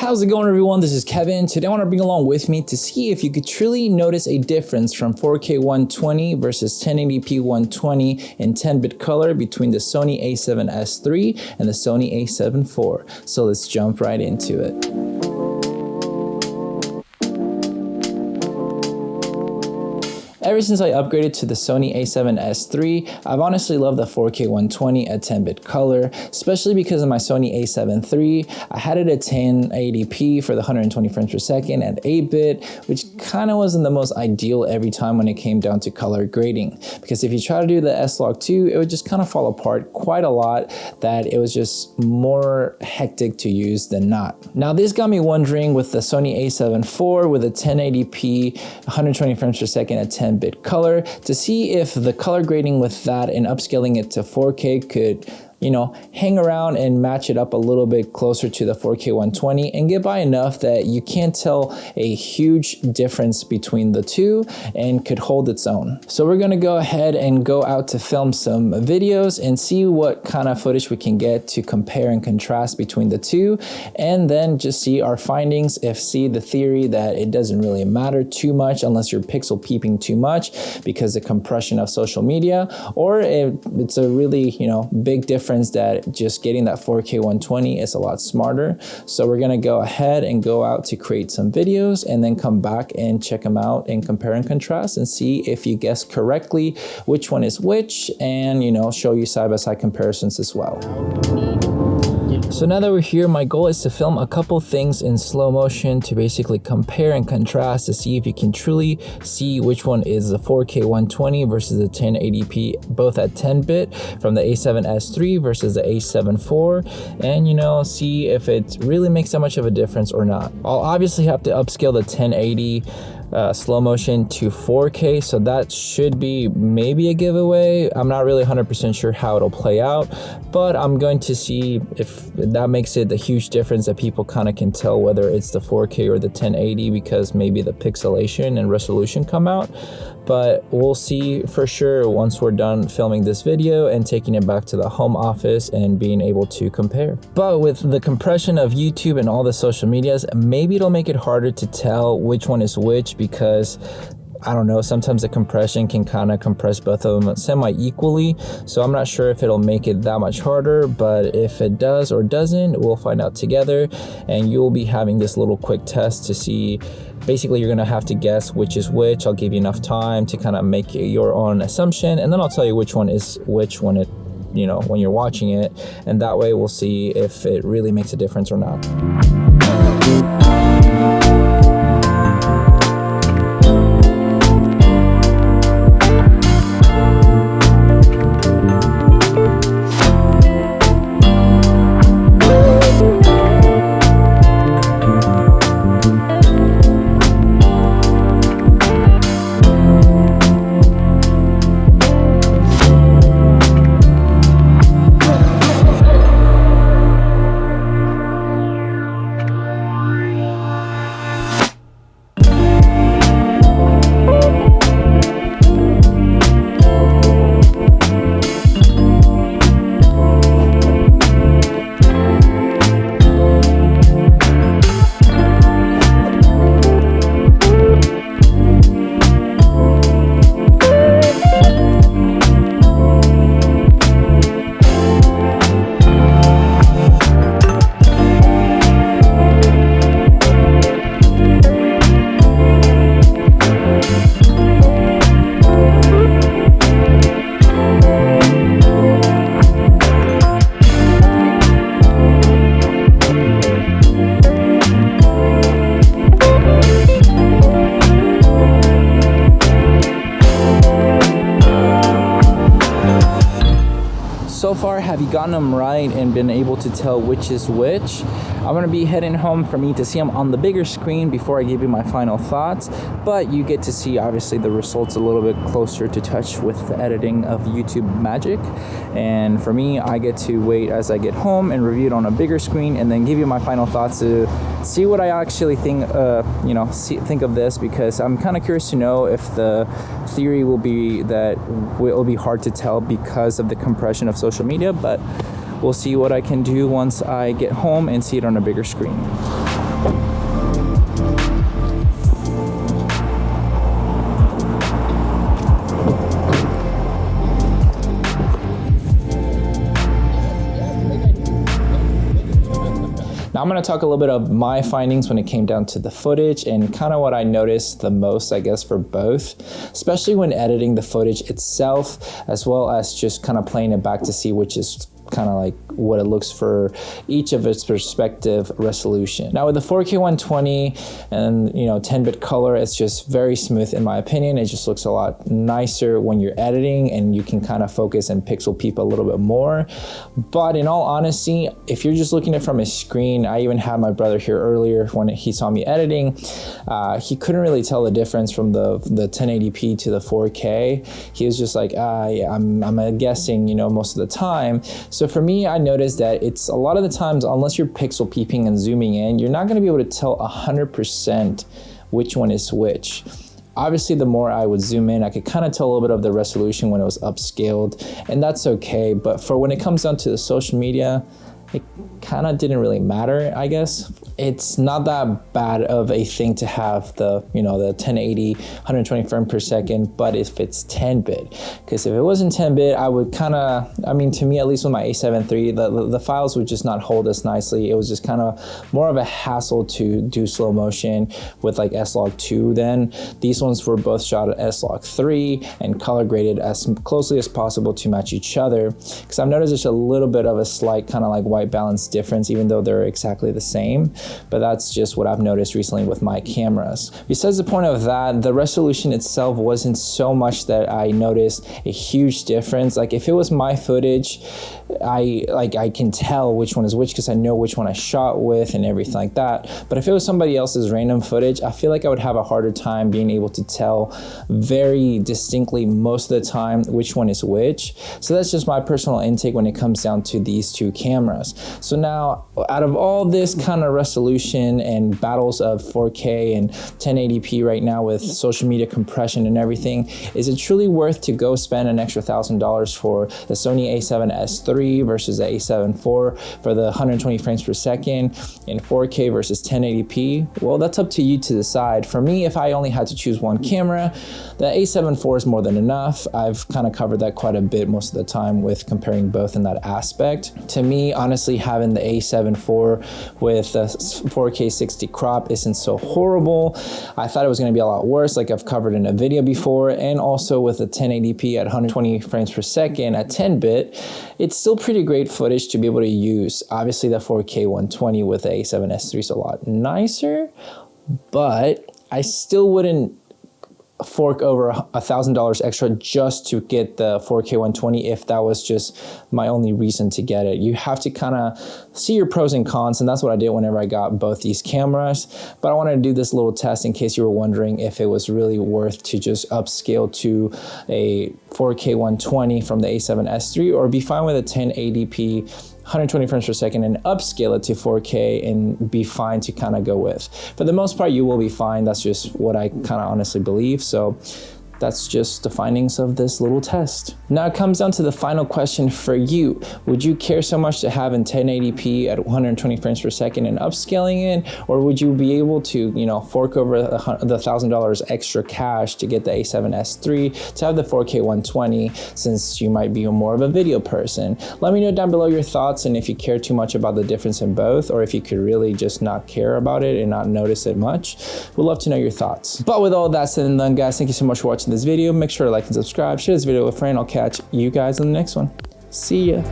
How's it going, everyone? This is Kevin. Today I want to bring along with me to see if you could truly notice a difference from 4K 120 versus 1080p 120 in 10-bit color between the Sony A7S III and the Sony A7 IV. So let's jump right into it. Ever since I upgraded to the Sony A7S III, I've honestly loved the 4K 120 at 10-bit color, especially because of my Sony A7 III. I had it at 1080p for the 120 frames per second at 8-bit, which kind of wasn't the most ideal every time when it came down to color grading. Because if you try to do the S-Log 2, it would just kind of fall apart quite a lot, that it was just more hectic to use than not. Now this got me wondering with the Sony A7 IV with a 1080p 120 frames per second at 10-bit color to see if the color grading with that and upscaling it to 4K could, hang around and match it up a little bit closer to the 4K 120 and get by enough that you can't tell a huge difference between the two and could hold its own. So we're gonna go ahead and go out to film some videos and see what kind of footage we can get to compare and contrast between the two, and then just see our findings, see the theory that it doesn't really matter too much unless you're pixel peeping too much because the compression of social media, or it's a really big difference that just getting that 4K 120 is a lot smarter. So we're gonna go ahead and go out to create some videos and then come back and check them out and compare and contrast and see if you guessed correctly which one is which, and show you side-by-side comparisons as well. So now that we're here, my goal is to film a couple things in slow motion to basically compare and contrast to see if you can truly see which one is the 4K 120 versus the 1080p, both at 10-bit from the A7S III versus the A7 IV, and see if it really makes that much of a difference or not. I'll obviously have to upscale the 1080 slow motion to 4K, so that should be maybe a giveaway. I'm not really 100% sure how it'll play out, but I'm going to see if that makes it a huge difference that people kind of can tell whether it's the 4K or the 1080 because maybe the pixelation and resolution come out. But we'll see for sure once we're done filming this video and taking it back to the home office and being able to compare. But with the compression of YouTube and all the social medias, maybe it'll make it harder to tell which one is which, because I don't know, sometimes the compression can kind of compress both of them semi-equally. So I'm not sure if it'll make it that much harder, but if it does or doesn't, we'll find out together. And you'll be having this little quick test to see, basically you're gonna have to guess which is which. I'll give you enough time to kind of make your own assumption, and then I'll tell you which one is which when it, when you're watching it. And that way we'll see if it really makes a difference or not. So far, have you gotten them right and been able to tell which is which? I'm gonna be heading home for me to see them on the bigger screen before I give you my final thoughts, but you get to see obviously the results a little bit closer to touch with the editing of YouTube magic. And for me, I get to wait as I get home and review it on a bigger screen and then give you my final thoughts to see what I actually think, think of this, because I'm kind of curious to know if the theory will be that it will be hard to tell because of the compression of social media, but we'll see what I can do once I get home and see it on a bigger screen. Now I'm going to talk a little bit of my findings when it came down to the footage and kind of what I noticed the most, I guess, for both, especially when editing the footage itself, as well as just kind of playing it back to see which is kind of like what it looks for each of its respective resolution. Now with the 4K 120 and 10-bit color, it's just very smooth in my opinion. It just looks a lot nicer when you're editing and you can kind of focus and pixel peep a little bit more. But in all honesty, if you're just looking at it from a screen, I even had my brother here earlier when he saw me editing, he couldn't really tell the difference from the 1080p to the 4K. He was just like, yeah, I'm guessing, most of the time. So for me, I noticed that it's a lot of the times, unless you're pixel peeping and zooming in, you're not going to be able to tell 100% which one is which. Obviously, the more I would zoom in, I could kind of tell a little bit of the resolution when it was upscaled, and that's okay. But for when it comes down to the social media, it kind of didn't really matter, I guess. It's not that bad of a thing to have the, the 1080, 120 frames per second, but if it's 10-bit, because if it wasn't 10-bit, I would kind of, to me, at least with my A7iii, the files would just not hold as nicely. It was just kind of more of a hassle to do slow motion with like S-Log2 then. These ones were both shot at S-Log3 and color graded as closely as possible to match each other, because I've noticed there's a little bit of a slight kind of like white balance difference, even though they're exactly the same. But that's just what I've noticed recently with my cameras. Besides the point of that, the resolution itself wasn't so much that I noticed a huge difference. Like if it was my footage, I can tell which one is which because I know which one I shot with and everything like that. But if it was somebody else's random footage, I feel like I would have a harder time being able to tell very distinctly most of the time which one is which. So that's just my personal intake when it comes down to these two cameras. So now, out of all this kind of resolution and battles of 4K and 1080p right now with social media compression and everything, is it truly worth to go spend an extra $1,000 for the Sony A7S3 versus the A7 IV for the 120 frames per second in 4K versus 1080p? Well, that's up to you to decide. For me, if I only had to choose one camera, the A7 IV is more than enough. I've kind of covered that quite a bit most of the time with comparing both in that aspect. To me, honestly, having the A7 IV with the 4K 60 crop isn't so horrible. I thought it was going to be a lot worse, like I've covered in a video before, and also with the 1080p at 120 frames per second at 10-bit, it's still pretty great footage to be able to use. Obviously, the 4K 120 with the A7S3 is a lot nicer, but I still wouldn't fork over $1,000 extra just to get the 4K 120 if that was just my only reason to get it. You have to kind of see your pros and cons, and that's what I did whenever I got both these cameras. But I wanted to do this little test in case you were wondering if it was really worth to just upscale to a 4K 120 from the A7S3 or be fine with a 1080p 120 frames per second and upscale it to 4K and be fine to kind of go with. For the most part, you will be fine. That's just what I kind of honestly believe. So that's just the findings of this little test. Now it comes down to the final question for you. Would you care so much to have in 1080p at 120 frames per second and upscaling it? Or would you be able to, fork over the $1,000 extra cash to get the A7S3 to have the 4K 120 since you might be more of a video person? Let me know down below your thoughts and if you care too much about the difference in both, or if you could really just not care about it and not notice it much. We'd love to know your thoughts. But with all that said and done, guys, thank you so much for watching this video. Make sure to like and subscribe, share this video with a friend. I'll catch you guys in the next one. See ya.